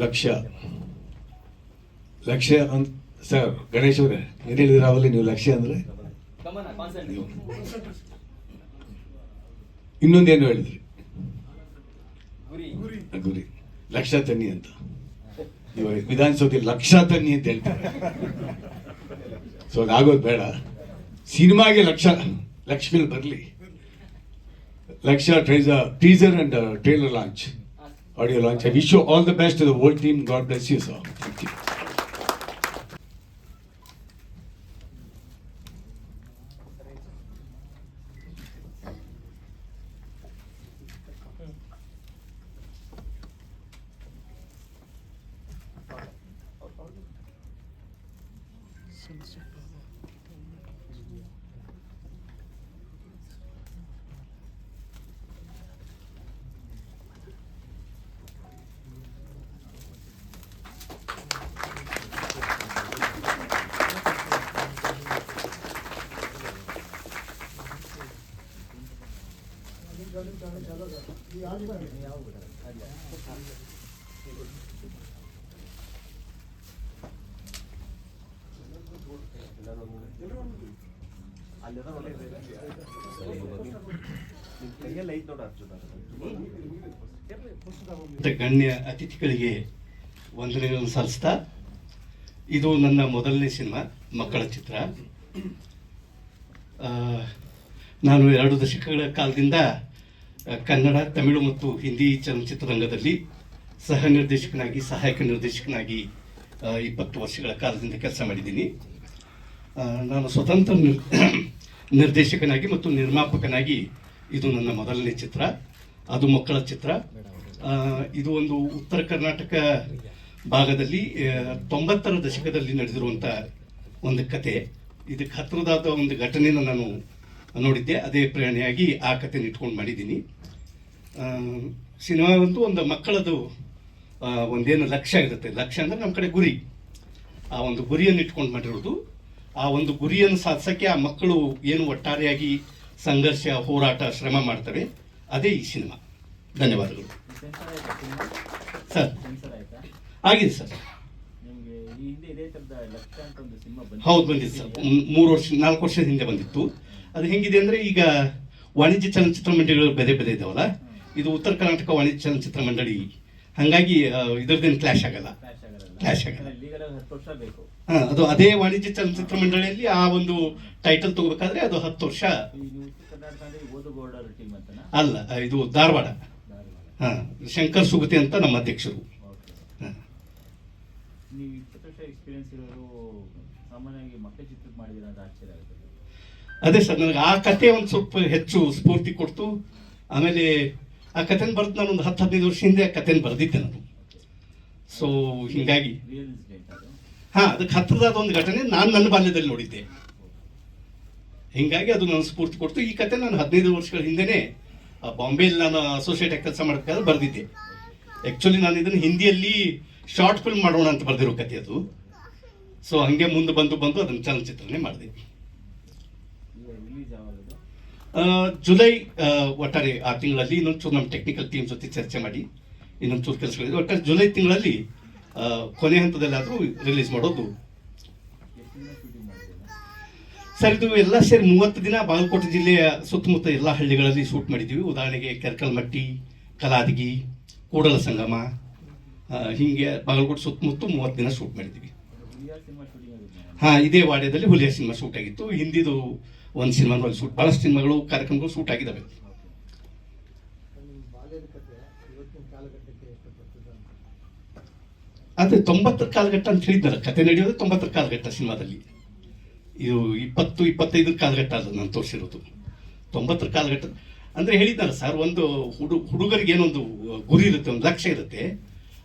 ಲಕ್ಷ್ಯ ಲಕ್ಷ್ಯ ಅಂತ ಸರ್ ಗಣೇಶ್ ಅವರೇ ಏನು ಹೇಳಿದ್ರೆ ಅವಲ್ಲಿ ನೀವು ಲಕ್ಷ್ಯ ಅಂದರೆ ನೀವು ಇನ್ನೊಂದೇನು ಹೇಳಿದ್ರಿ ಗುರಿ ಲಕ್ಷ ತನ್ನಿ ಅಂತ ನೀವು ವಿಧಾನಸೌಧದಲ್ಲಿ ಲಕ್ಷ ತನ್ನಿ ಅಂತ ಹೇಳ್ತಾರೆ. ಸೊ ಅದಾಗೋದು ಬೇಡ. ಸಿನಿಮಾಗೆ ಲಕ್ಷಗಳು ಬರಲಿ. Lakh teaser and trailer launch, audio launch. I wish you all the best to the whole team. God bless you, sir. Thank you. ಗಣ್ಯ ಅತಿಥಿಗಳಿಗೆ ವಂದನೆಗಳನ್ನು ಸಲ್ಲಿಸ್ತಾ, ಇದು ನನ್ನ ಮೊದಲನೇ ಸಿನಿಮಾ, ಮಕ್ಕಳ ಚಿತ್ರ. ನಾನು 2 ದಶಕಗಳ ಕಾಲದಿಂದ ಕನ್ನಡ, ತಮಿಳು ಮತ್ತು ಹಿಂದಿ ಚಲನಚಿತ್ರರಂಗದಲ್ಲಿ ಸಹ ನಿರ್ದೇಶಕನಾಗಿ, ಸಹಾಯಕ ನಿರ್ದೇಶಕನಾಗಿ 20 ವರ್ಷಗಳ ಕಾಲದಿಂದ ಕೆಲಸ ಮಾಡಿದ್ದೀನಿ. ನಾನು ಸ್ವತಂತ್ರ ನಿರ್ದೇಶಕನಾಗಿ ಮತ್ತು ನಿರ್ಮಾಪಕನಾಗಿ ಇದು ನನ್ನ ಮೊದಲನೇ ಚಿತ್ರ. ಅದು ಮಕ್ಕಳ ಚಿತ್ರ. ಇದು ಒಂದು ಉತ್ತರ ಕರ್ನಾಟಕ ಭಾಗದಲ್ಲಿ 90ರ ದಶಕದಲ್ಲಿ ನಡೆದಿರುವಂಥ ಒಂದು ಕತೆ. ಇದಕ್ಕೆ ಹತ್ತಿರದಾದ ಒಂದು ಘಟನೆಯನ್ನು ನಾನು ನೋಡಿದ್ದೆ. ಅದೇ ಪ್ರೇರಣೆಯಾಗಿ ಆ ಕಥೆನ ಇಟ್ಕೊಂಡು ಮಾಡಿದ್ದೀನಿ. ಸಿನಿಮಾ ಒಂದು ಮಕ್ಕಳದು ಒಂದೇನು ಲಕ್ಷ್ಯ ಇರುತ್ತೆ. ಲಕ್ಷ್ಯ ಅಂದರೆ ನಮ್ಮ ಕಡೆ ಗುರಿ. ಆ ಒಂದು ಗುರಿಯನ್ನು ಇಟ್ಕೊಂಡು ಮಾಡಿರೋದು. ಆ ಒಂದು ಗುರಿಯನ್ನು ಸಾಧಿಸೋಕ್ಕೆ ಆ ಮಕ್ಕಳು ಏನು ಒಟ್ಟಾರೆಯಾಗಿ ಸಂಘರ್ಷ, ಹೋರಾಟ, ಶ್ರಮ ಮಾಡ್ತವೆ, ಅದೇ ಈ ಸಿನಿಮಾ. ಧನ್ಯವಾದಗಳು ಸರ್. ಆಗಿದೆ ಸರ್. ಹೌದು, ಬಂದಿತ್ತು ಸರ್. 4 ವರ್ಷದ ಹಿಂದೆ ಬಂದಿತ್ತು. ಅದು ಹೆಂಗಿದೆ ಅಂದರೆ, ಈಗ ವಾಣಿಜ್ಯ ಚಲನಚಿತ್ರ ಮಂಡಳಿಗಳು ಬೇರೆ ಬೇರೆ ಇದಾವಲ್ಲ, ಇದು ಉತ್ತರ ಕರ್ನಾಟಕ ವಾಣಿಜ್ಯ ಚಲನಚಿತ್ರ ಮಂಡಳಿ. ಹಾಗಾಗಿ ಇದರದ್ದೇನು ಕ್ಲಾಶ್ ಆಗಲ್ಲ. ಅದು ಅದೇ ವಾಣಿಜ್ಯ ಚಲನಚಿತ್ರ ಮಂಡಳಿಯಲ್ಲಿ ಆ ಒಂದು ಟೈಟಲ್ ತಗೋಬೇಕಾದ್ರೆ ಅದು 10 ವರ್ಷ ಅಲ್ಲ, ಇದು ಧಾರವಾಡ. ಶಂಕರ್ ಸುಗತಿ ಅಂತ ನಮ್ಮ ಅಧ್ಯಕ್ಷರು. ಅದೇ ಸರ್, ನನಗೆ ಆ ಕತೆ ಒಂದು ಸ್ವಲ್ಪ ಹೆಚ್ಚು ಸ್ಫೂರ್ತಿ ಕೊಡ್ತು. ಆಮೇಲೆ ಆ ಕಥೆನ ಬರೆದು ನಾನು ಒಂದು 10-15 ವರ್ಷ ಹಿಂದೆ ಆ ಕಥೆನ ಬರೆದಿದ್ದೆ ನಾನು. ಸೊ ಹೀಗಾಗಿ ಅದಕ್ಕೆ ಹತ್ತಿರದಾದ ಒಂದು ಘಟನೆ ನಾನು ನನ್ನ ಬಾಲ್ಯದಲ್ಲಿ ನೋಡಿದ್ದೆ. ಹಿಂಗಾಗಿ ಅದು ನನ್ನ ಸ್ಫೂರ್ತಿ ಕೊಡ್ತು. ಈ ಕತೆ ನಾನು 15 ವರ್ಷಗಳ ಹಿಂದೆನೇ ಬಾಂಬೆಯಲ್ಲಿ ನಾನು ಅಸೋಸಿಯೇಟ್ ಆಗಿ ಕೆಲಸ ಮಾಡಬೇಕಾದ್ರೆ ಬರೆದಿದ್ದೆ. ಆ್ಯಕ್ಚುಲಿ ನಾನು ಇದನ್ನು ಹಿಂದಿಯಲ್ಲಿ ಶಾರ್ಟ್ ಫಿಲ್ಮ್ ಮಾಡೋಣ ಅಂತ ಬರೆದಿರೋ ಕತೆ ಅದು. ಸೊ ಹಂಗೆ ಮುಂದೆ ಬಂದು ಅದನ್ನು ಚಲನಚಿತ್ರನೇ ಮಾಡಿದೆ. ಜುಲೈ ಒಟ್ಟಾರೆ ಆ ತಿಂಗಳಲ್ಲಿ ಇನ್ನೊಂಚೂರು ನಮ್ಮ ಟೆಕ್ನಿಕಲ್ ಟೀಮ್ ಜೊತೆ ಚರ್ಚೆ ಮಾಡಿ ಇನ್ನೊಂಚೂರು ಕೆಲಸಗಳಿದೆ. ಒಟ್ಟಾರೆ ಜುಲೈ ತಿಂಗಳಲ್ಲಿ ಕೊನೆ ಹಂತದಲ್ಲಾದರೂ ರಿಲೀಸ್ ಮಾಡೋದು ಸರ್. ಇದು ಎಲ್ಲ ಸೇರಿ 30 ದಿನ ಬಾಗಲಕೋಟೆ ಜಿಲ್ಲೆಯ ಸುತ್ತಮುತ್ತ ಎಲ್ಲ ಹಳ್ಳಿಗಳಲ್ಲಿ ಶೂಟ್ ಮಾಡಿದ್ದೀವಿ. ಉದಾಹರಣೆಗೆ ಕೆರ್ಕಲ್ಮಟ್ಟಿ, ಕಲಾದಗಿ, ಕೂಡಲ ಸಂಗಮ, ಹೀಗೆ ಬಾಗಲಕೋಟೆ ಸುತ್ತಮುತ್ತ 30 ದಿನ ಶೂಟ್ ಮಾಡಿದ್ದೀವಿ. ಇದೇ ವಾಡ್ಯದಲ್ಲಿ ಹುಲಿಯ ಸಿನಿಮಾ ಶೂಟ್ ಆಗಿತ್ತು. ಹಿಂದಿದು ಒಂದು ಸಿನಿಮಾನಲ್ಲಿ ಶೂಟ್, ಭಾಳಷ್ಟು ಸಿನಿಮಾಗಳು, ಕಾರ್ಯಕ್ರಮಗಳು ಶೂಟ್ ಆಗಿದ್ದಾವೆ. ಅದೇ 90ರ ಕಾಲಘಟ್ಟ ಅಂತ ಹೇಳಿದ್ದಾರೆ. ಕತೆ ನಡೆಯೋದು 90ರ ಕಾಲಘಟ್ಟ ಸಿನಿಮಾದಲ್ಲಿ. ಇದು 20-25 ಕಾಲಘಟ್ಟ ಅಲ್ಲ ನಾನು ತೋರಿಸಿರೋದು. 90ರ ಕಾಲಘಟ್ಟ ಅಂದರೆ ಹೇಳಿದ್ದಾರೆ ಸರ್, ಒಂದು ಹುಡುಗರಿಗೆ ಏನೊಂದು ಗುರಿ ಇರುತ್ತೆ, ಒಂದು ಲಕ್ಷ್ಯ ಇರುತ್ತೆ.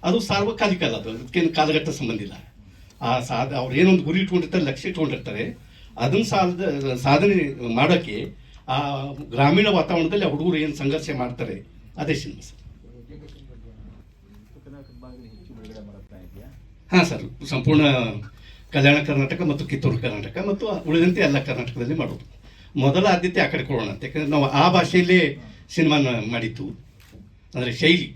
ಅದು ಸಾರ್ವಕಾಲಿಕ ಅಲ್ಲ, ಅದು ಅದಕ್ಕೇನು ಕಾಲಘಟ್ಟ ಸಂಬಂಧ ಇಲ್ಲ. ಅವ್ರು ಏನೊಂದು ಗುರಿ ಇಟ್ಕೊಂಡಿರ್ತಾರೆ, ಲಕ್ಷ್ಯ ಇಟ್ಕೊಂಡಿರ್ತಾರೆ, ಅದನ್ನು ಸಾಧನೆ ಮಾಡೋಕ್ಕೆ ಆ ಗ್ರಾಮೀಣ ವಾತಾವರಣದಲ್ಲಿ ಆ ಹುಡುಗರು ಏನು ಸಂಘರ್ಷ ಮಾಡ್ತಾರೆ, ಅದೇ ಸಿನಿಮಾ ಸರ್. ಸರ್, ಸಂಪೂರ್ಣ ಕಲ್ಯಾಣ ಕರ್ನಾಟಕ ಮತ್ತು ಕಿತ್ತೂರು ಕರ್ನಾಟಕ ಮತ್ತು ಉಳಿದಂತೆ ಎಲ್ಲ ಕರ್ನಾಟಕದಲ್ಲಿ ಮಾಡೋದು. ಮೊದಲ ಆದ್ಯತೆ ಆ ಕಡೆ ಕೊಡೋಣ ಅಂತ, ಯಾಕಂದರೆ ನಾವು ಆ ಭಾಷೆಯಲ್ಲೇ ಸಿನಿಮಾನ ಮಾಡಿದ್ದು, ಅಂದರೆ ಶೈಲಿ.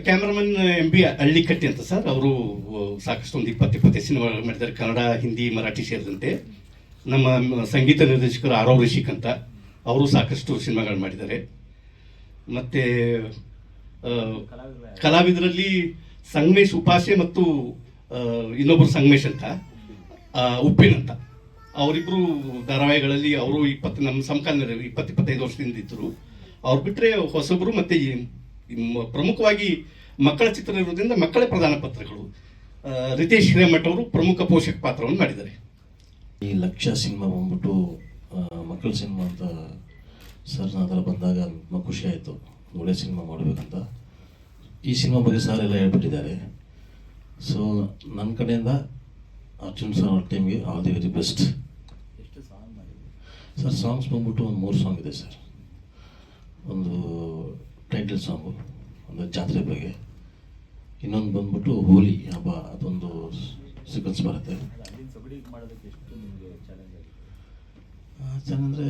ಕ್ಯಾಮ್ರಾಮನ್ MB ಹಳ್ಳಿಕಟ್ಟಿ ಅಂತ ಸರ್, ಅವರು ಸಾಕಷ್ಟು ಒಂದು 20-25 ಸಿನಿಮಾ ಮಾಡಿದ್ದಾರೆ, ಕನ್ನಡ, ಹಿಂದಿ, ಮರಾಠಿ ಸೇರಿದಂತೆ. ನಮ್ಮ ಸಂಗೀತ ನಿರ್ದೇಶಕರು ಆರವ್ ರಿಷಿಕ್ ಅಂತ, ಅವರು ಸಾಕಷ್ಟು ಸಿನಿಮಾಗಳು ಮಾಡಿದ್ದಾರೆ. ಮತ್ತು ಕಲಾವಿದರಲ್ಲಿ ಸಂಗಮೇಶ್ ಉಪಾಸೆ ಮತ್ತು ಇನ್ನೊಬ್ಬರು ಸಂಗಮೇಶ್ ಅಂತ, ಉಪ್ಪಿನ್ ಅಂತ, ಅವರಿಬ್ಬರು ಧಾರಾವಾಹಿಗಳಲ್ಲಿ ಅವರು ನಮ್ಮ ಸಮಕಾಲೀನ 20-25 ವರ್ಷದಿಂದ ಇದ್ದರು. ಅವ್ರು ಬಿಟ್ಟರೆ ಹೊಸಬರು ಮತ್ತು ಪ್ರಮುಖವಾಗಿ ಮಕ್ಕಳ ಚಿತ್ರ ಇರೋದ್ರಿಂದ ಮಕ್ಕಳೇ ಪ್ರಧಾನ ಪಾತ್ರಗಳು. ರಿತೇಶ್ ಹಿರೇಮಠ ಅವರು ಪ್ರಮುಖ ಪೋಷಕ ಪಾತ್ರವನ್ನು ಮಾಡಿದ್ದಾರೆ. ಈ ಲಕ್ಷ್ಯ ಸಿನಿಮಾ ಬಂದ್ಬಿಟ್ಟು ಮಕ್ಕಳ ಸಿನಿಮಾ ಅಂತ ಸರ್ ಅದರ ಬಂದಾಗ ತುಂಬ ಖುಷಿ ಆಯಿತು, ಒಳ್ಳೆ ಸಿನಿಮಾ ಮಾಡಬೇಕಂತ. ಈ ಸಿನಿಮಾ ಬಗ್ಗೆ ಸರ್ ಎಲ್ಲ ಹೇಳ್ಬಿಟ್ಟಿದ್ದಾರೆ. ಸೊ ನನ್ನ ಕಡೆಯಿಂದ ಅರ್ಜುನ್ ಸರ್ ಅವ್ರ ಟೀಮ್ಗೆ all the very best. Sir songs ಬಂದ್ಬಿಟ್ಟು ಒಂದು 3 ಸಾಂಗ್ ಇದೆ ಸರ್. ಒಂದು ಟೈಟಲ್ ಸಾಂಗು, ಒಂದು ಜಾತ್ರೆ ಬಗ್ಗೆ, ಇನ್ನೊಂದು ಬಂದ್ಬಿಟ್ಟು ಹೋಲಿ ಹಬ್ಬ, ಅದೊಂದು ಸೀಕ್ವೆನ್ಸ್ ಬರುತ್ತೆ. ಅಂದರೆ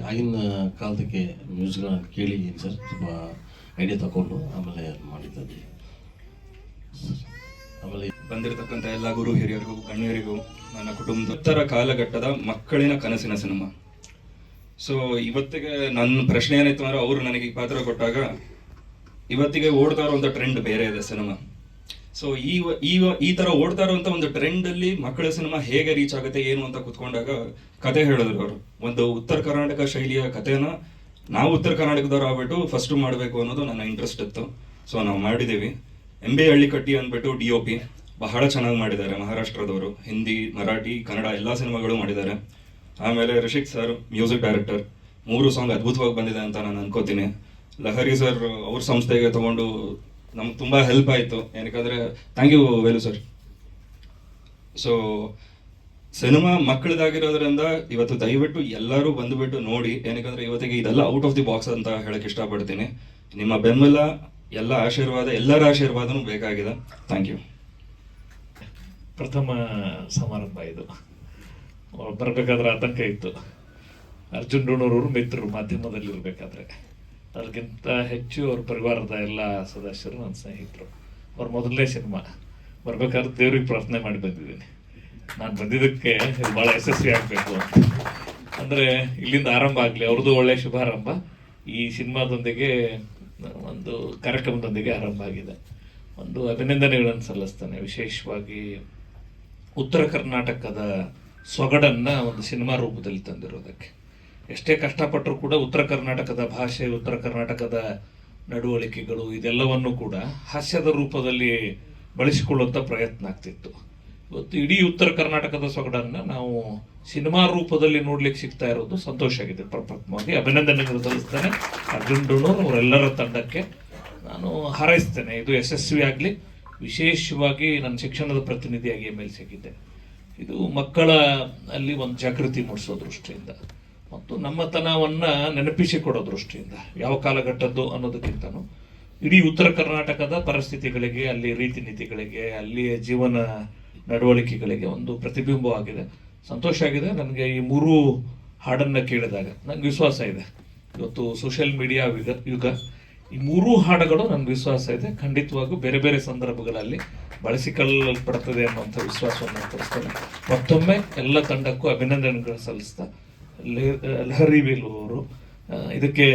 ಆಗಿನ ಕಾಲದಕ್ಕೆ ಮ್ಯೂಸಿಕ್ಗಳನ್ನ ಕೇಳಿ ಸರ್ ಸ್ವಲ್ಪ ಐಡಿಯಾ ತಗೊಂಡು ಆಮೇಲೆ ಮಾಡಿದ್ದೆ. ಆಮೇಲೆ ಬಂದಿರತಕ್ಕಂಥ ಎಲ್ಲ ಗುರು ಹಿರಿಯರಿಗೂ, ಗಣ್ಯರಿಗೂ, ನನ್ನ ಕುಟುಂಬದ ಉತ್ತರ ಕಾಲಘಟ್ಟದ ಮಕ್ಕಳಿನ ಕನಸಿನ ಸಿನಿಮಾ. ಸೊ ಇವತ್ತಿಗೆ ನನ್ನ ಪ್ರಶ್ನೆ ಏನಾಯ್ತು ಅಂದ್ರೆ, ಅವರು ನನಗೆ ಈ ಪಾತ್ರ ಕೊಟ್ಟಾಗ ಇವತ್ತಿಗೆ ಓಡ್ತಾ ಇರುವಂಥ ಟ್ರೆಂಡ್ ಬೇರೆ ಇದೆ ಸಿನಿಮಾ. ಸೊ ಈ ತರ ಓಡ್ತಾ ಇರುವಂಥ ಒಂದು ಟ್ರೆಂಡಲ್ಲಿ ಮಕ್ಕಳ ಸಿನಿಮಾ ಹೇಗೆ ರೀಚ್ ಆಗುತ್ತೆ ಏನು ಅಂತ ಕುತ್ಕೊಂಡಾಗ ಕತೆ ಹೇಳಿದ್ರು ಅವರು. ಒಂದು ಉತ್ತರ ಕರ್ನಾಟಕ ಶೈಲಿಯ ಕಥೆನ ನಾವು ಉತ್ತರ ಕರ್ನಾಟಕದವ್ರು ಆಗ್ಬಿಟ್ಟು ಫಸ್ಟ್ ಮಾಡಬೇಕು ಅನ್ನೋದು ನನ್ನ ಇಂಟ್ರೆಸ್ಟ್ ಇತ್ತು. ಸೊ ನಾವು ಮಾಡಿದ್ದೀವಿ. MB ಹಳ್ಳಿಕಟ್ಟಿ ಅಂದ್ಬಿಟ್ಟು DOP ಬಹಳ ಚೆನ್ನಾಗಿ ಮಾಡಿದ್ದಾರೆ, ಮಹಾರಾಷ್ಟ್ರದವರು. ಹಿಂದಿ, ಮರಾಠಿ, ಕನ್ನಡ ಎಲ್ಲ ಸಿನಿಮಾಗಳು ಮಾಡಿದ್ದಾರೆ. ಆಮೇಲೆ Rishik sir music director, 3 song ಅದ್ಭುತವಾಗಿ ಬಂದಿದೆ ಅಂತ ನಾನು ಅನ್ಕೋತೀನಿ. ಲಹರಿ ಸರ್ ಅವ್ರ ಸಂಸ್ಥೆಗೆ ತಗೊಂಡು ನಮ್ಗೆ ತುಂಬ ಹೆಲ್ಪ್ ಆಯಿತು. ಏನಕ್ಕಂದರೆ thank you Velu sir. So cinema ಮಕ್ಕಳದಾಗಿರೋದ್ರಿಂದ ಇವತ್ತು ದಯವಿಟ್ಟು ಎಲ್ಲರೂ ಬಂದುಬಿಟ್ಟು ನೋಡಿ. ಏನಕ್ಕಂದರೆ ಇವತ್ತಿಗೆ ಇದೆಲ್ಲ ಔಟ್ ಆಫ್ ದಿ ಬಾಕ್ಸ್ ಅಂತ ಹೇಳಕ್ಕೆ ಇಷ್ಟಪಡ್ತೀನಿ. ನಿಮ್ಮ ಬೆಂಬಲ, ಎಲ್ಲ ಆಶೀರ್ವಾದ, ಎಲ್ಲರ ಆಶೀರ್ವಾದನೂ ಬೇಕಾಗಿದೆ. Thank you. ಪ್ರಥಮ ಸಮಾರಂಭ ಇದು. ಬರಬೇಕಾದ್ರೆ ಆತಂಕ ಇತ್ತು. ಅರ್ಜುನ್ ಡೋಣೂರವರು ಮಿತ್ರರು ಮಾಧ್ಯಮದಲ್ಲಿ ಇರಬೇಕಾದ್ರೆ, ಅದಕ್ಕಿಂತ ಹೆಚ್ಚು ಅವ್ರ ಪರಿವಾರದ ಎಲ್ಲ ಸದಸ್ಯರು ನನ್ನ ಸ್ನೇಹಿತರು. ಅವ್ರ ಮೊದಲನೇ ಸಿನಿಮಾ ಬರ್ಬೇಕಾದ್ರೆ ದೇವ್ರಿಗೆ ಪ್ರಾರ್ಥನೆ ಮಾಡಿ ಬಂದಿದ್ದೀನಿ, ನಾನು ಬಂದಿದ್ದಕ್ಕೆ ಭಾಳ ಯಶಸ್ವಿ ಆಗಬೇಕು ಅಂತ. ಅಂದರೆ ಇಲ್ಲಿಂದ ಆರಂಭ ಆಗಲಿ, ಅವ್ರದ್ದು ಒಳ್ಳೆಯ ಶುಭಾರಂಭ ಈ ಸಿನಿಮಾದೊಂದಿಗೆ, ಒಂದು ಕಾರ್ಯಕ್ರಮದೊಂದಿಗೆ ಆರಂಭ ಆಗಿದೆ. ಒಂದು ಅಭಿನಂದನೆಗಳನ್ನು ಸಲ್ಲಿಸ್ತೇನೆ. ವಿಶೇಷವಾಗಿ ಉತ್ತರ ಕರ್ನಾಟಕದ ಸೊಗಡನ್ನು ಒಂದು ಸಿನಿಮಾ ರೂಪದಲ್ಲಿ ತಂದಿರೋದಕ್ಕೆ. ಎಷ್ಟೇ ಕಷ್ಟಪಟ್ಟರೂ ಕೂಡ ಉತ್ತರ ಕರ್ನಾಟಕದ ಭಾಷೆ, ಉತ್ತರ ಕರ್ನಾಟಕದ ನಡವಳಿಕೆಗಳು ಇದೆಲ್ಲವನ್ನು ಕೂಡ ಹಾಸ್ಯದ ರೂಪದಲ್ಲಿ ಬಳಸಿಕೊಳ್ಳುವಂಥ ಪ್ರಯತ್ನ ಆಗ್ತಿತ್ತು. ಇವತ್ತು ಇಡೀ ಉತ್ತರ ಕರ್ನಾಟಕದ ಸೊಗಡನ್ನು ನಾವು ಸಿನಿಮಾ ರೂಪದಲ್ಲಿ ನೋಡ್ಲಿಕ್ಕೆ ಸಿಗ್ತಾ ಇರೋದು ಸಂತೋಷ ಆಗಿದೆ. ಪ್ರಪ್ರಥಮವಾಗಿ ಅಭಿನಂದನೆಗಳು ಸಲ್ಲಿಸ್ತೇನೆ ಅರ್ಜುನ್ ಡೋಣೂರ್ ಅವರೆಲ್ಲರ ತಂಡಕ್ಕೆ. ನಾನು ಹಾರೈಸ್ತೇನೆ ಇದು ಯಶಸ್ವಿ ಆಗಲಿ. ವಿಶೇಷವಾಗಿ ನನ್ನ ಶಿಕ್ಷಣದ ಪ್ರತಿನಿಧಿಯಾಗಿ MLC-ಗಿದ್ದೆ. ಇದು ಮಕ್ಕಳ ಅಲ್ಲಿ ಒಂದು ಜಾಗೃತಿ ಮೂಡಿಸೋ ದೃಷ್ಟಿಯಿಂದ ಮತ್ತು ನಮ್ಮತನವನ್ನು ನೆನಪಿಸಿಕೊಡೋ ದೃಷ್ಟಿಯಿಂದ, ಯಾವ ಕಾಲಘಟ್ಟದ್ದು ಅನ್ನೋದಕ್ಕಿಂತನೂ ಇಡೀ ಉತ್ತರ ಕರ್ನಾಟಕದ ಪರಿಸ್ಥಿತಿಗಳಿಗೆ, ಅಲ್ಲಿ ರೀತಿ ನೀತಿಗಳಿಗೆ, ಅಲ್ಲಿಯ ಜೀವನ ನಡವಳಿಕೆಗಳಿಗೆ ಒಂದು ಪ್ರತಿಬಿಂಬವಾಗಿದೆ. ಸಂತೋಷ ಆಗಿದೆ ನನಗೆ. ಈ 3 ಹಾಡನ್ನು ಕೇಳಿದಾಗ ನನಗೆ ವಿಶ್ವಾಸ ಇದೆ, ಇವತ್ತು ಸೋಷಿಯಲ್ ಮೀಡಿಯಾ ಯುಗ, ಈ 3 ಹಾಡುಗಳು ನನಗೆ ವಿಶ್ವಾಸ ಇದೆ ಖಂಡಿತವಾಗೂ ಬೇರೆ ಬೇರೆ ಸಂದರ್ಭಗಳಲ್ಲಿ ಬಳಸಿಕೊಳ್ಳಲ್ಪಡ್ತದೆ ಅನ್ನುವಂಥ ವಿಶ್ವಾಸವನ್ನು ತೋರಿಸ್ತೇನೆ. ಮತ್ತೊಮ್ಮೆ ಎಲ್ಲ ತಂಡಕ್ಕೂ ಅಭಿನಂದನೆಗಳು ಸಲ್ಲಿಸ್ತಾ, ಲಹರಿ ವೇಲು ಅವರು ಇದಕ್ಕೆ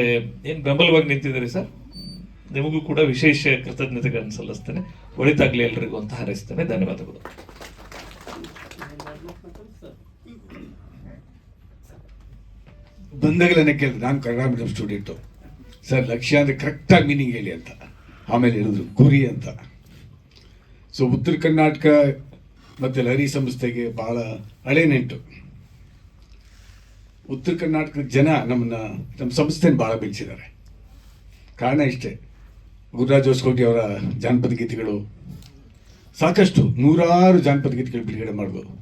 ಏನು ಬೆಂಬಲವಾಗಿ ನಿಂತಿದ್ದೀರಿ ಸರ್, ನಿಮಗೂ ಕೂಡ ವಿಶೇಷ ಕೃತಜ್ಞತೆಗಳನ್ನು ಸಲ್ಲಿಸ್ತೇನೆ. ಒಳಿತಾಗಲಿ ಎಲ್ರಿಗೂ ಅಂತ ಹಾರೈಸ್ತೇನೆ. ಧನ್ಯವಾದಗಳು. ಬಂದಾಗಲೇ ಕೇಳಿದೆ, ನಾನು ಕನ್ನಡ ಮೀಡಿಯಂ ಸ್ಟೂಡೆಂಟು ಸರ್, ಲಕ್ಷ್ಯ ಅಂದರೆ ಕರೆಕ್ಟಾಗಿ ಮೀನಿಂಗ್ ಹೇಳಿ ಅಂತ. ಆಮೇಲೆ ಹೇಳಿದ್ರು ಗುರಿ ಅಂತ. ಸೊ ಉತ್ತರ ಕರ್ನಾಟಕ ಮತ್ತು ಲಹರಿ ಸಂಸ್ಥೆಗೆ ಭಾಳ ಹಳೆ ನೆಂಟು. ಉತ್ತರ ಕರ್ನಾಟಕದ ಜನ ನಮ್ಮ ಸಂಸ್ಥೆನ ಭಾಳ ಬೆಳೆಸಿದ್ದಾರೆ. ಕಾರಣ ಇಷ್ಟೇ, ಗುರುರಾಜ್ ಹೊಸಕೋಟೆ ಅವರ ಜಾನಪದ ಗೀತೆಗಳು, ಸಾಕಷ್ಟು 100 ಜಾನಪದ ಗೀತೆಗಳು ಬಿಡುಗಡೆ ಮಾಡಿದ್ರು.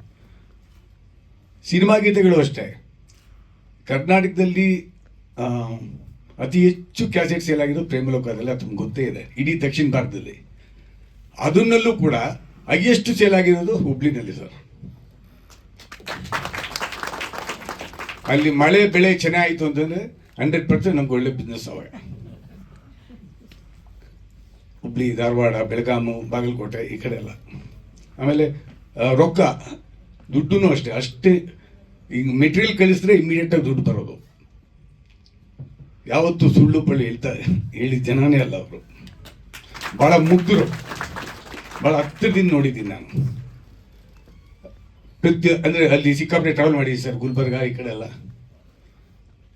ಸಿನಿಮಾ ಗೀತೆಗಳು ಅಷ್ಟೇ. ಕರ್ನಾಟಕದಲ್ಲಿ ಅತಿ ಹೆಚ್ಚು ಕ್ಯಾಸೆಟ್ ಸೇಲ್ ಆಗಿದ್ದು ಪ್ರೇಮಲೋಕದಲ್ಲಿ, ಅದು ತಮ್ಗೆ ಗೊತ್ತೇ ಇದೆ, ಇಡೀ ದಕ್ಷಿಣ ಭಾರತದಲ್ಲಿ. ಅದನ್ನಲ್ಲೂ ಕೂಡ ಹೈಯೆಸ್ಟ್ ಸೇಲ್ ಆಗಿರೋದು ಹುಬ್ಳಿನಲ್ಲಿ ಸರ್. ಅಲ್ಲಿ ಮಳೆ ಬೆಳೆ ಚೆನ್ನಾಗಿತ್ತು ಅಂತಂದರೆ 100% ನಮ್ಗೆ ಒಳ್ಳೆ ಬಿಸ್ನೆಸ್ ಅವಾಗ. ಹುಬ್ಳಿ, ಧಾರವಾಡ, ಬೆಳಗಾಮು, ಬಾಗಲಕೋಟೆ ಈ ಕಡೆ ಎಲ್ಲ. ಆಮೇಲೆ ರೊಕ್ಕ ದುಡ್ಡು ಅಷ್ಟೇ ಈಗ ಮೆಟೀರಿಯಲ್ ಕಳಿಸಿದ್ರೆ ಇಮಿಡಿಯೇಟಾಗಿ ದುಡ್ಡು ಬರೋದು. ಯಾವತ್ತು ಸುಳ್ಳು ಪಳ್ಳಿ ಹೇಳಿ ಜನನೇ ಅಲ್ಲ ಅವರು. ಭಾಳ ಮುಗ್ಧರು, ಭಾಳ ಹತ್ತಿರದಿಂದ ನೋಡಿದ್ದೀನಿ ನಾನು. ಅಂದರೆ ಅಲ್ಲಿ ಸಿಕ್ಕಾಪಟ್ಟೆ ಟ್ರಾವೆಲ್ ಮಾಡಿದ್ದೀವಿ ಸರ್, ಗುಲ್ಬರ್ಗ ಈ ಕಡೆ ಎಲ್ಲ.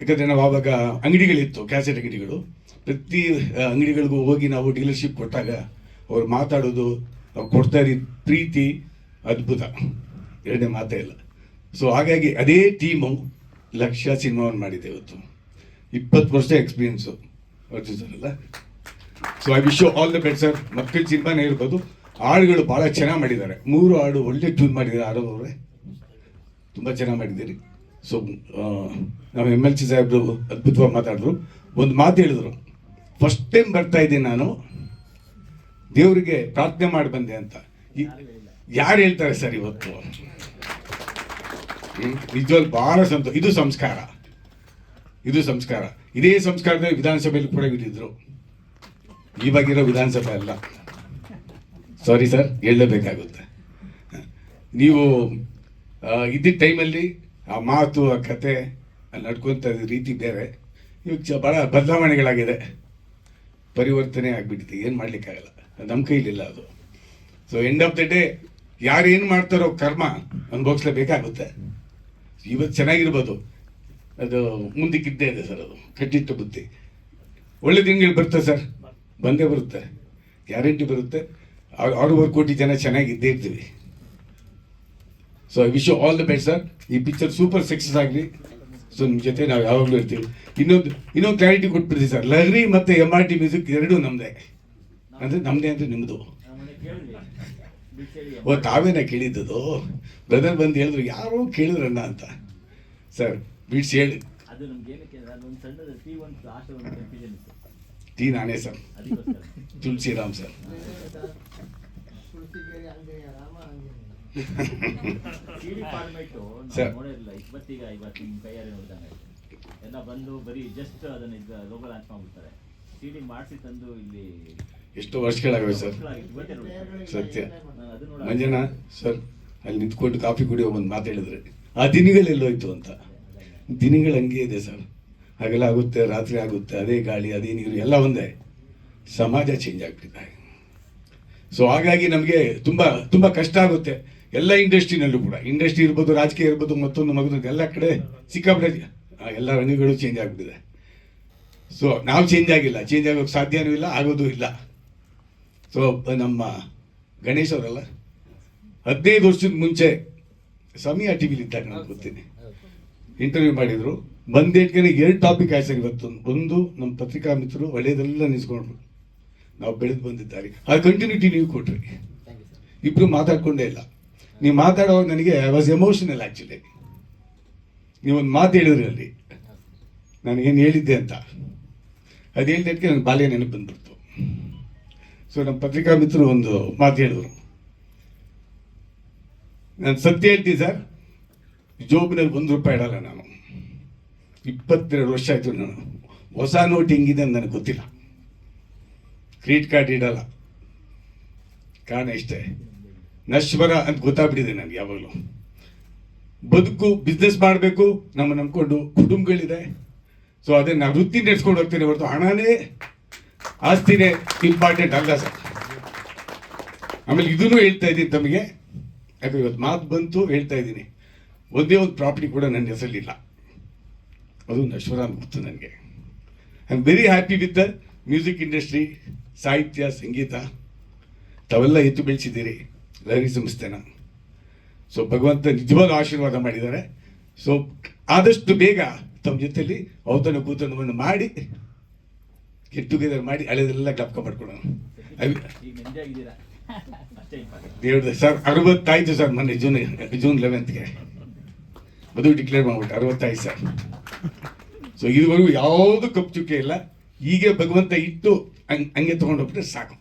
ಯಾಕಂದರೆ ನಾವು ಆವಾಗ ಅಂಗಡಿಗಳಿತ್ತು, ಕ್ಯಾಸೆಟ್ ಅಂಗಡಿಗಳು. ಪ್ರತಿ ಅಂಗಡಿಗಳಿಗೂ ಹೋಗಿ ನಾವು ಡೀಲರ್ಶಿಪ್ ಕೊಟ್ಟಾಗ ಅವ್ರು ಮಾತಾಡೋದು, ಅವ್ರು ಕೊಡ್ತಾ ಇದ್ದ ಪ್ರೀತಿ ಅದ್ಭುತ, ಎರಡನೇ ಮಾತೇ ಇಲ್ಲ. ಸೊ ಹಾಗಾಗಿ ಅದೇ ಟೀಮು ಲಕ್ಷ್ಯ ಸಿನಿಮಾವನ್ನು ಮಾಡಿದೆ ಇವತ್ತು. 20 ವರ್ಷ ಎಕ್ಸ್ಪೀರಿಯನ್ಸು ಸರ್ ಅಲ್ಲ. So I wish you all the best sir. ಮಕ್ಕಳ ಸಿನಿಮಾನೇ ಇರ್ಬೋದು. ಹಾಡುಗಳು ಭಾಳ ಚೆನ್ನಾಗಿ ಮಾಡಿದ್ದಾರೆ. 3 ಹಾಡು ಒಳ್ಳೆ ಟ್ಯೂನ್ ಮಾಡಿದ್ದಾರೆ. ಆಡೋರವರೇ ತುಂಬ ಚೆನ್ನಾಗಿ ಮಾಡಿದ್ದೀರಿ. ಸೊ ನಮ್ಮ MLC ಸಾಹೇಬರು ಅದ್ಭುತವಾಗಿ ಮಾತಾಡಿದ್ರು. ಒಂದು ಮಾತು ಹೇಳಿದ್ರು, ಫಸ್ಟ್ ಟೈಮ್ ಬರ್ತಾ ಇದ್ದೀನಿ ನಾನು, ದೇವರಿಗೆ ಪ್ರಾರ್ಥನೆ ಮಾಡಿ ಬಂದೆ ಅಂತ. ಯಾರು ಹೇಳ್ತಾರೆ ಸರ್ ಇವತ್ತು? ನಿಜವಾಗ್ಲೂ ಭಾಳ ಸಂತೋಷ. ಇದು ಸಂಸ್ಕಾರ. ಇದೇ ಸಂಸ್ಕಾರದಲ್ಲಿ ವಿಧಾನಸಭೆಯಲ್ಲಿ ಕೂಡ ಇದ್ದಿದ್ರು. ಇವಾಗಿರೋ ವಿಧಾನಸಭೆ ಅಲ್ಲ. ಸಾರಿ ಸರ್, ಹೇಳಲೇಬೇಕಾಗುತ್ತೆ. ನೀವು ಇದ್ದಿದ್ದ ಟೈಮಲ್ಲಿ ಆ ಮಾತು, ಆ ಕತೆ, ಅಲ್ಲಿ ನಡ್ಕೊತ ರೀತಿ ಬೇರೆ. ಇವಾಗ ಭಾಳ ಬದಲಾವಣೆಗಳಾಗಿದೆ, ಪರಿವರ್ತನೆ ಆಗಿಬಿಟ್ಟಿದೆ. ಏನು ಮಾಡಲಿಕ್ಕಾಗಲ್ಲ, ನಮ್ಮ ಕೈಲಿಲ್ಲ ಅದು. So end of the day ಯಾರು ಏನು ಮಾಡ್ತಾರೋ ಕರ್ಮ ಅನುಭವಿಸ್ಲೇಬೇಕಾಗುತ್ತೆ. ಇವತ್ತು ಚೆನ್ನಾಗಿರ್ಬೋದು, ಅದು ಮುಂದಕ್ಕಿದ್ದೇ ಇದೆ ಸರ್. ಅದು ಕಟ್ಟಿಟ್ಟು ಬುದ್ಧಿ. ಒಳ್ಳೆ ದಿನಗಳು ಬರುತ್ತೆ ಸರ್, ಬಂದೇ ಬರುತ್ತೆ, ಗ್ಯಾರಂಟಿ ಬರುತ್ತೆ. 6 ಕೋಟಿ ಜನ ಚೆನ್ನಾಗಿದ್ದೇ ಇರ್ತೀವಿ. So I wish you all the best sir. ಈ ಪಿಕ್ಚರ್ ಸೂಪರ್ ಸಕ್ಸಸ್ ಆಗಲಿ. ಸೊ ನಿಮ್ಮ ಜೊತೆ ನಾವು ಯಾವಾಗಲೂ ಇರ್ತೀವಿ. ಇನ್ನೊಂದು ಕ್ಲಾರಿಟಿ ಕೊಟ್ಬಿಡ್ತೀವಿ ಸರ್. ಲಹರಿ ಮತ್ತು MRT ಮ್ಯೂಸಿಕ್ ಎರಡೂ ನಮ್ಮದೇ. ನಮ್ಮದೇ ಅಂದರೆ ನಿಮ್ಮದು. ತಾವೇನ ಕೇಳಿದ್ದದು? ಬ್ರದರ್ ಬಂದು ಹೇಳಿದ್ರು, ಯಾರೋ ಕೇಳಿದ್ರಣ್ಣ ಅಂತ. ಸರ್ ಬಿಡ್ಸಿ ಹೇಳಿ. ಟೀ ನಾನೇ ಸರ್, ತುಳಸಿರಾಮ್ ಸರ್. ಸರ್ ಎಲ್ಲ ಬಂದು ಬರೀ ಜಸ್ಟ್ ಅದನ್ನ ಲೋಗೋ ಲಾಂಚ್ ಮಾಡ್ಬಿಡ್ತಾರೆ. CD ಮಾಡಿಸಿ ತಂದು ಇಲ್ಲಿ ಎಷ್ಟು ವರ್ಷಗಳಾಗವೆ ಸರ್. ಸತ್ಯ. ಮಂಜಣ್ಣ ಸರ್ ಅಲ್ಲಿ ನಿಂತ್ಕೊಂಡು ಕಾಫಿ ಕುಡಿಯೋ ಒಂದು ಮಾತು ಹೇಳಿದ್ರೆ, ಆ ದಿನಗಳೆಲ್ಲೋಯ್ತು ಅಂತ. ದಿನಗಳು ಹಂಗೆ ಇದೆ ಸರ್. ಹಗಲ ಆಗುತ್ತೆ, ರಾತ್ರಿ ಆಗುತ್ತೆ, ಅದೇ ಗಾಳಿ, ಅದೇ ನೀರು, ಎಲ್ಲ ಒಂದೇ. ಸಮಾಜ ಚೇಂಜ್ ಆಗ್ಬಿಟ್ಟಿದೆ. ಸೊ ಹಾಗಾಗಿ ನಮಗೆ ತುಂಬ ಕಷ್ಟ ಆಗುತ್ತೆ. ಎಲ್ಲ ಇಂಡಸ್ಟ್ರಿನಲ್ಲೂ ಕೂಡ, ಇಂಡಸ್ಟ್ರಿ ಇರ್ಬೋದು, ರಾಜಕೀಯ ಇರ್ಬೋದು, ಮತ್ತೊಂದು ಎಲ್ಲ ಕಡೆ ಸಿಕ್ಕಾಪಟ್ಟೆ ಎಲ್ಲ ರಂಗಗಳು ಚೇಂಜ್ ಆಗಿಬಿಟ್ಟಿದೆ. ಸೊ ನಾವು ಚೇಂಜ್ ಆಗಿಲ್ಲ, ಚೇಂಜ್ ಆಗೋಕ್ಕೆ ಸಾಧ್ಯನೂ ಇಲ್ಲ, ಆಗೋದು ಇಲ್ಲ. ಸೊ ನಮ್ಮ ಗಣೇಶ್ ಅವರಲ್ಲ, 15 ವರ್ಷದ ಮುಂಚೆ ಸಮಯ TVಲಿ ಇದ್ದಾಗ ನಾನು ಗೊತ್ತೀನಿ, ಇಂಟರ್ವ್ಯೂ ಮಾಡಿದರು. ಬಂದೇಟ್ಗೆ 2 ಟಾಪಿಕ್ ಆಯ್ತು ಸರ್ ಇವತ್ತು. ಒಂದು ನಮ್ಮ ಪತ್ರಿಕಾ ಮಿತ್ರರು ಒಳ್ಳೆಯದೆಲ್ಲ ನಿಲ್ಸ್ಕೊಂಡ್ರು, ನಾವು ಬೆಳೆದು ಬಂದಿದ್ದಾರೆ. ಆ ಕಂಟಿನ್ಯೂಟಿ ನೀವು ಕೊಟ್ರಿ. ಇಬ್ಬರು ಮಾತಾಡ್ಕೊಂಡೇ ಇಲ್ಲ. ನೀವು ಮಾತಾಡೋವಾಗ ನನಗೆ ಐ ವಾಸ್ ಎಮೋಷನಲ್ ಆ್ಯಕ್ಚುಲಿ. ನೀವೊಂದು ಮಾತು ಹೇಳಿದ್ರಿ ಅಲ್ಲಿ, ನನಗೇನು ಹೇಳಿದ್ದೆ ಅಂತ. ಅದು ಹೇಳಿದಕ್ಕೆ ನನಗೆ ಬಾಲ್ಯ ನೆನಪು ಬಂದ್ಬಿಡ್ತು. ಸೊ ನಮ್ಮ ಪತ್ರಿಕಾ ಮಿತ್ರರು ಒಂದು ಮಾತು ಹೇಳಿದ್ರು, ನಾನು ಸತ್ಯ ಹೇಳ್ತೀನಿ ಸರ್, ಜೋಬಿನಲ್ಲಿ ₹1 ಇಡಲ್ಲ ನಾನು. 22 ವರ್ಷ ಆಯಿತು. ನಾನು ಹೊಸ ನೋಟ್ ಹೆಂಗಿದೆ ಅಂತ ನನಗೆ ಗೊತ್ತಿಲ್ಲ, ಕ್ರೆಡಿಟ್ ಕಾರ್ಡ್ ಇಡಲ್ಲ. ಕಾರಣ ಇಷ್ಟೇ, ನಶ್ವರ ಅಂತ ಗೊತ್ತಾಗ್ಬಿಟ್ಟಿದೆ ನನಗೆ ಯಾವಾಗಲೂ. ಬದುಕು ಬಿಸ್ನೆಸ್ ಮಾಡಬೇಕು, ನಮ್ಮ ನಂಬ್ಕೊಂಡು ಕುಟುಂಬಗಳಿದೆ. ಸೊ ಅದನ್ನು ನಾವು ವೃತ್ತಿ ನಡೆಸ್ಕೊಂಡು ಹೋಗ್ತೀನಿ ಹೊರತು ಹಣನೇ ಆಸ್ತಿನೇ ಇಂಪಾರ್ಟೆಂಟ್ ಅಲ್ಲ ಸರ್. ಆಮೇಲೆ ಇದನ್ನು ಹೇಳ್ತಾ ಇದ್ದೀನಿ ತಮಗೆ, ಯಾಕಂದ್ರೆ ಇವತ್ತು ಮಾತು ಬಂತು ಹೇಳ್ತಾ ಇದ್ದೀನಿ. ಒಂದೇ ಒಂದು ಪ್ರಾಪರ್ಟಿ ಕೂಡ ನನ್ನ ಹೆಸರಲ್ಲಿಲ್ಲ, ಅದು ನಶ್ವರ ಅಂತ ಗೊತ್ತು ನನಗೆ. I am very happy with the music industry, ಸಾಹಿತ್ಯ, ಸಂಗೀತ ತಾವೆಲ್ಲ ಎತ್ತು ಬೆಳೆಸಿದ್ದೀರಿ ಲಹರಿ ಸಂಸ್ಥೆನ. ಸೊ ಭಗವಂತ ನಿಜವಾದ ಆಶೀರ್ವಾದ ಮಾಡಿದ್ದಾರೆ. ಸೊ ಆದಷ್ಟು ಬೇಗ ತಮ್ಮ ಜೊತೆಲಿ ಔತಣ ಕೂತನವನ್ನು ಮಾಡಿ, ಗೆಟ್ ಟುಗೆದರ್ ಮಾಡಿ, ಹಳೆದೆಲ್ಲ ಜ್ಞಾಪಕ ಮಾಡ್ಕೊಳ್ಳೋಣ. ದೇವ್ರ ಸರ್ 60 ಆಯಿತು ಸರ್. ಮೊನ್ನೆ ಜೂನ್ 11ಗೆ ಮದುವೆ ಡಿಕ್ಲೇರ್ ಮಾಡ್ಬಿಟ್ಟು 60 ಆಯ್ತು ಸರ್. ಸೊ ಇದುವರೆಗೂ ಯಾವುದು ಕಪ್ಪು ಚುಕ್ಕೆ ಇಲ್ಲ. ಹೀಗೆ ಭಗವಂತ ಇಟ್ಟು ಹಂಗೆ ತೊಗೊಂಡೋಗ್ಬಿಟ್ರೆ ಸಾಕು.